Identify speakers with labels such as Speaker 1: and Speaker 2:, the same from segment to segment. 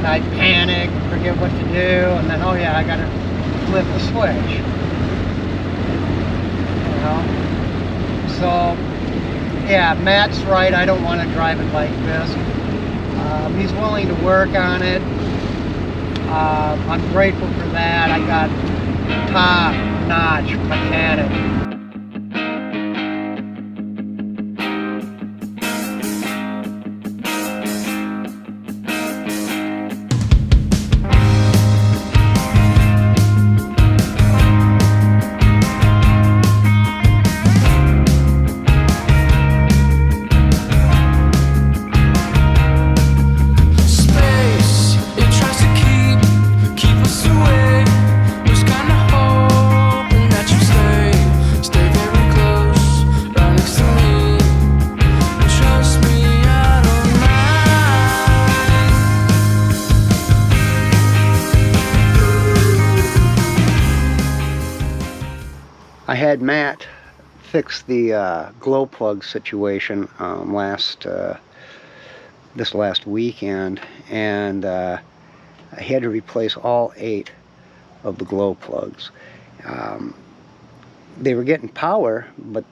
Speaker 1: and I'd panic, forget what to do, and then, oh yeah, I gotta flip the switch. You know? So, yeah, Matt's right, I don't want to drive it like this. He's willing to work on it. I'm grateful for that. I got top-notch mechanic. I had Matt fix the glow plug situation this last weekend, and I had to replace all 8 of the glow plugs. They were getting power, but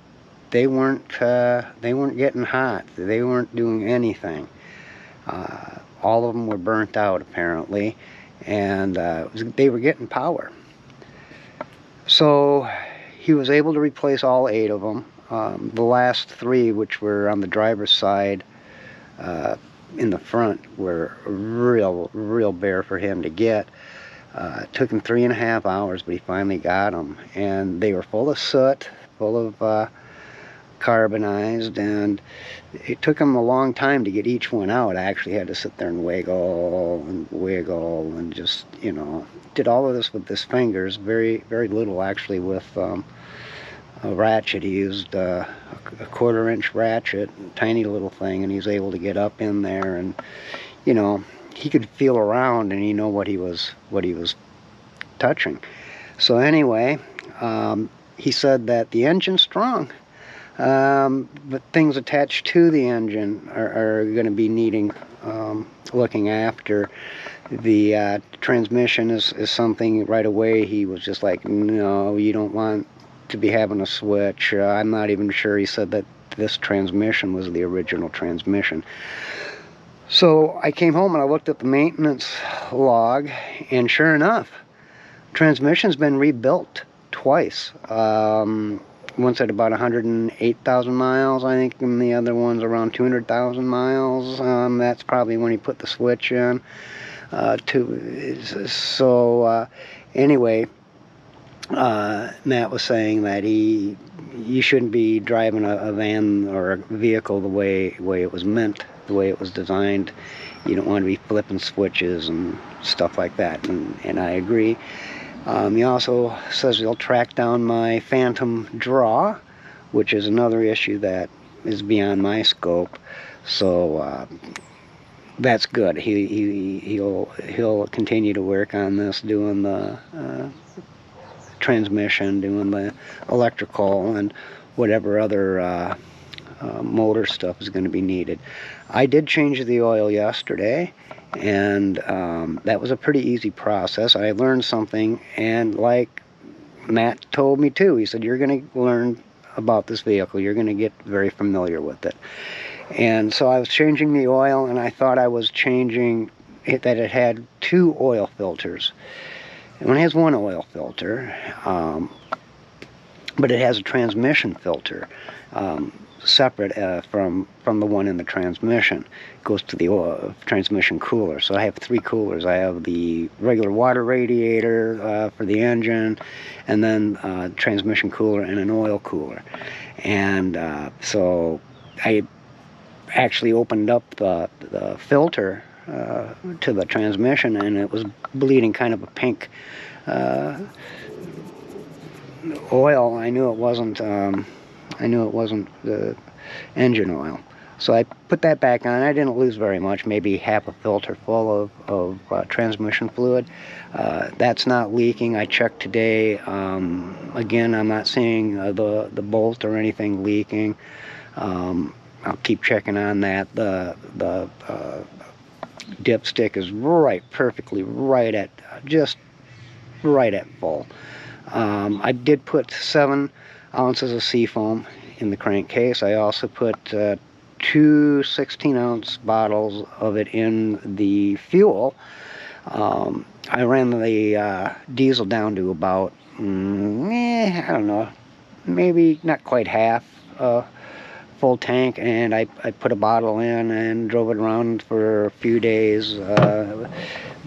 Speaker 1: they weren't getting hot. They weren't doing anything. All of them were burnt out apparently, and they were getting power. So he was able to replace all 8 of them. The last 3, which were on the driver's side in the front, were real bear for him to get. It took him 3.5 hours, but he finally got them. And they were full of soot, full of carbonized, and it took him a long time to get each one out. I actually had to sit there and wiggle and just, you know, did all of this with his fingers. Very little actually with a ratchet. He used a 1/4-inch ratchet, tiny little thing, and he was able to get up in there, and you know, he could feel around and he knew what he was touching. So anyway, he said that the engine's strong, but things attached to the engine are going to be needing looking after. The transmission is something right away he was just like, no, you don't want to be having a switch. I'm not even sure. He said that this transmission was the original transmission. So I came home and I looked at the maintenance log, and sure enough, transmission's been rebuilt twice. Once at about 108,000 miles, I think, and the other one's around 200,000 miles. That's probably when he put the switch in. Anyway, Matt was saying that you shouldn't be driving a van or a vehicle the way it was meant, the way it was designed. You don't want to be flipping switches and stuff like that, and I agree. He also says he'll track down my phantom draw, which is another issue that is beyond my scope. So that's good. He'll continue to work on this, doing the transmission, doing the electrical, and whatever other motor stuff is going to be needed. I did change the oil yesterday, and that was a pretty easy process. I learned something, and like Matt told me too, he said, you're going to learn about this vehicle, you're going to get very familiar with it. And so I was changing the oil, and I thought I was changing it, that it had 2 oil filters. And it has 1 oil filter, but it has a transmission filter separate from the one in the transmission. It goes to the transmission cooler. So I have 3 coolers. I have the regular water radiator for the engine, and then transmission cooler and an oil cooler. And so I actually opened up the filter to the transmission, and it was bleeding kind of a pink oil. I knew it wasn't the engine oil. So I put that back on. I didn't lose very much, maybe half a filter full of transmission fluid. That's not leaking. I checked today. Again, I'm not seeing the bolt or anything leaking. I'll keep checking on that. The dipstick is perfectly right at, just right at full. I did put 7 ounces of seafoam in the crankcase. I also put 2 16-ounce bottles of it in the fuel. I ran the diesel down to about, I don't know, maybe not quite half full tank, and I put a bottle in and drove it around for a few days.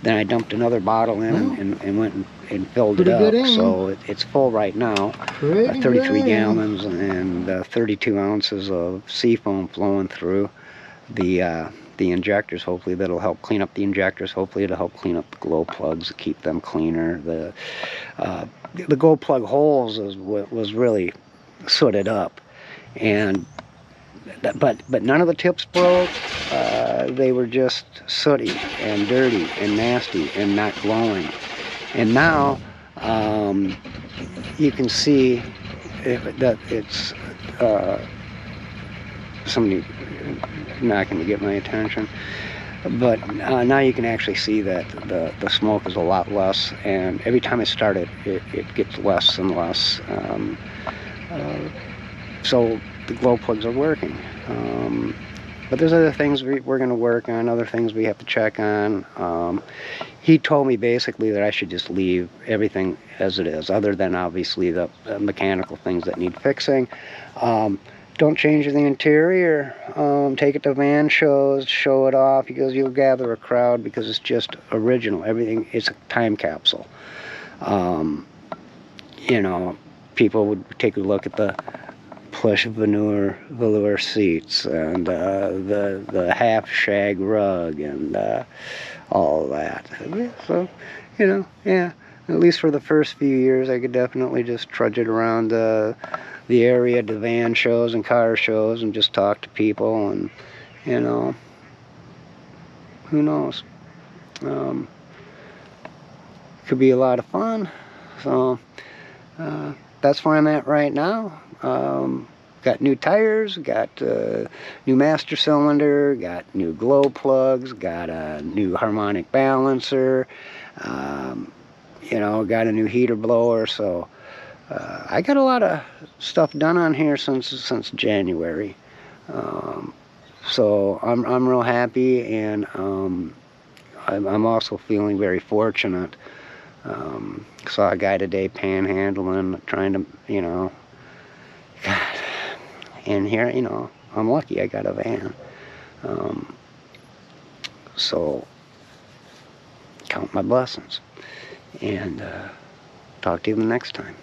Speaker 1: Then I dumped another bottle in and went and filled it up. So it's full right now. 33 gallons and 32 ounces of seafoam flowing through the injectors. Hopefully that'll help clean up the injectors. Hopefully it'll help clean up the glow plugs, keep them cleaner. The glow plug holes was really sooted up, and but none of the tips broke. They were just sooty and dirty and nasty and not glowing. And now you can see that it's somebody knocking to get my attention. But now you can actually see that the smoke is a lot less, and every time I start it, it gets less and less. So the glow plugs are working. But there's other things we're going to work on, other things we have to check on. He told me basically that I should just leave everything as it is, other than obviously the mechanical things that need fixing. Don't change the interior. Take it to van shows, show it off. He goes, you'll gather a crowd because it's just original. Everything is a time capsule. You know, people would take a look at the plush velour seats and the half shag rug and all that. So, you know, yeah. At least for the first few years, I could definitely just trudge it around the area to van shows and car shows and just talk to people, and you know, who knows? Could be a lot of fun. So that's where I'm at right now. Got new tires, got new master cylinder, got new glow plugs, got a new harmonic balancer, you know, got a new heater blower. So I got a lot of stuff done on here since January. So I'm real happy, and I'm also feeling very fortunate. Saw a guy today panhandling, trying to, you know, God. And here, you know, I'm lucky I got a van. So count my blessings, and talk to you the next time.